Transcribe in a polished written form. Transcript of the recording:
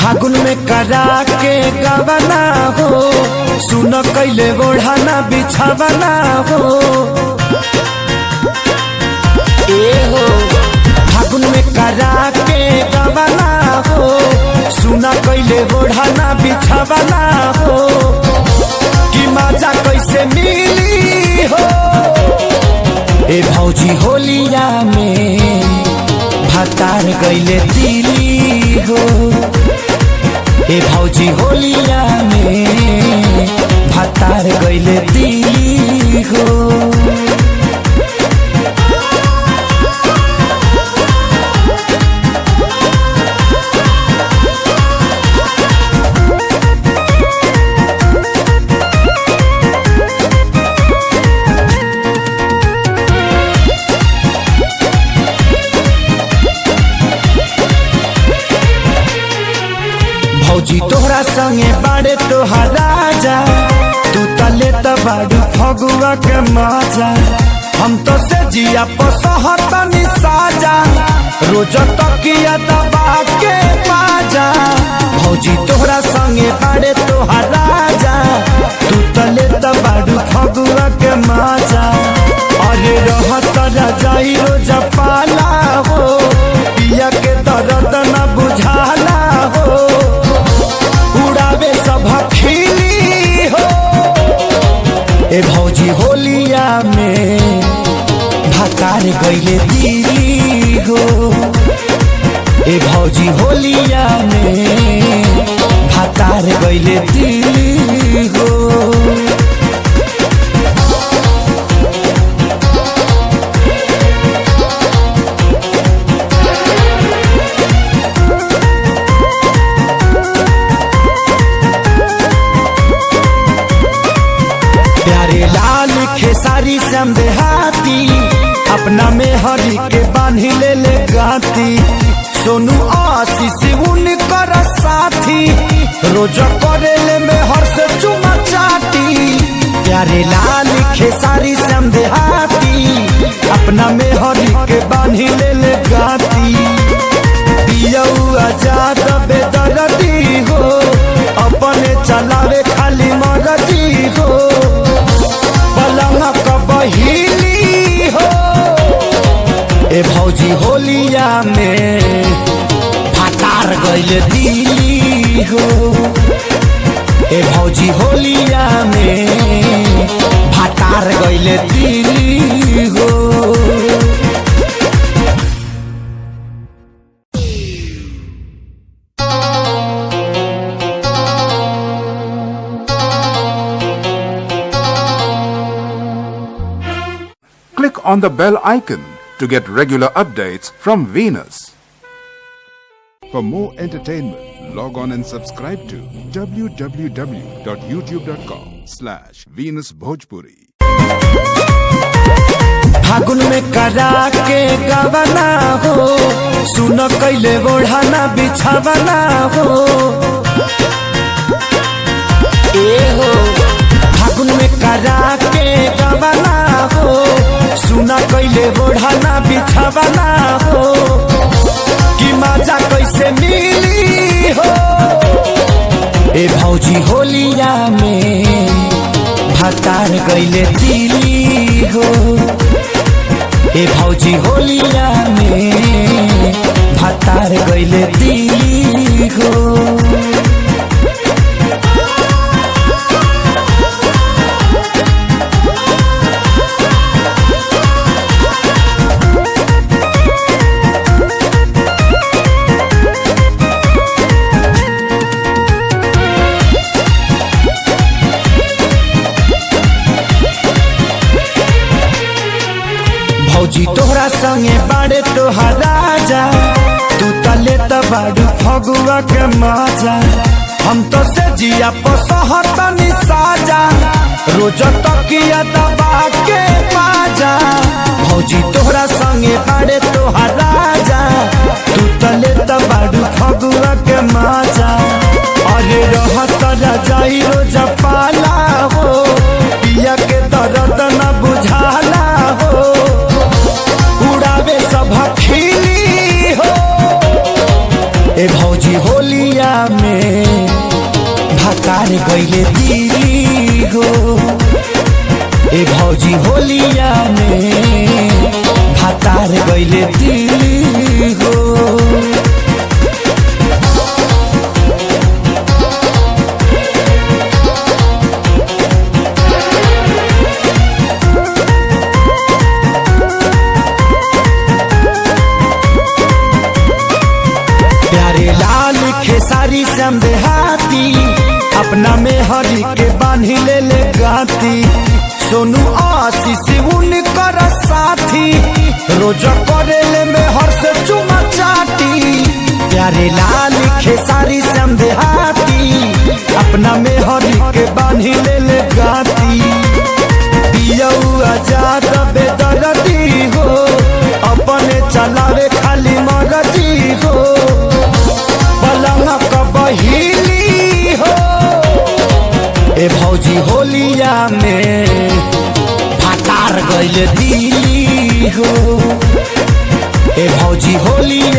फागुन में करा के गवना हो, सुन कैले ओढ़ाना बिछावना हो। ए हो फागुन में करा के गवना हो, सुन कैले ओढ़ाना बिछावना हो। कि मजा कैसे मिली हो ए भौजी होलिया में, भतार गईले दिली हो। ए भौजी होलिया में, भतार गईले दिली हो। भौजी तोहरा संगे बाड़े तोहार राजा, तू तले बाड़ू फगुआ के मजा। हम तो से जिया पसहतनी साजा, रोज तकिया दबा के बाजा। भौजी तोहरा संगे बाड़े तोहार राजा, तू तले बाड़ू फगुआ के मजा। अरे रहत रजाई रोज पाला हो, पिया के दर्द न बुझाला हो। उड़ावे सब खिली हो ए भौजी होलिया में, भतार गईले दिली हो। ए भौजी होलिया में, भतार गईले दिली हो। लाल खेसारी समझाती, अपना में हरी के बांधी ले गाती। सोनू आशीष उनकर साथी, रोज करेले में हर से चुमा चाटी। प्यारे लाल खेसारी समझाती, अपना में हरी के बांधी ले गाती। पियऊ आजाद बेदर्दी हो, अपने चलावे खाली मर्जी हो। बहिली हो ए भौजी होलिया में, भतार गईले दिली हो। ए भौजी होलिया में, भतार गईले दिली हो। Click on the bell icon to get regular updates from Venus. For more entertainment, log on and subscribe to www.youtube.com/Venus Bhojpuri. फागुन में करा के गवना हो, सुन कैले ओढ़ाना बिछावना हो। ए हो फागुन में करा के गवना हो, सुना कैले ओढ़ाना बिछावना हो। कि मजा कैसे मिली हो ए भौजी होलिया में, भतार गईले दिली हो। ए भौजी होलिया में, भतार गईले दिली हो। भौजी तोहरा संगे बाड़े तोहार राजा, तू तले बाड़ू फगुआ के मजा। हम तो से जिया पसहतनी साजा, रोज तकिया दबा के बाजा। भौजी तोहरा संगे बाड़े तोहार राजा, तू तले बाड़ू फगुआ के मजा। अरे रहत रजाई रोज पाला हो, पिया के दर्द न बुझाला हो। उड़ावे सब खिली हो ए भौजी होलिया में भतार गइले दिली हो। ए भौजी होलिया में भतार गइले दिली हो। प्यारे लाल खेसारी श्याम देहाती अपना में हरी के बांधी ले ले गाती। सोनू आशीष उनकर साथी रोज करेले में हर से चुमा चाटी। प्यारे लाल खेसारी श्याम देहाती अपना में हरी के बांधी ले ले गाती। पियऊ आजाद बेदर्दी हो अपने चलावे खाली मर्जी हो। पलंग कबहिली हो ए भौजी होलिया में भतार गइले दिली हो। ए भौजी होलिया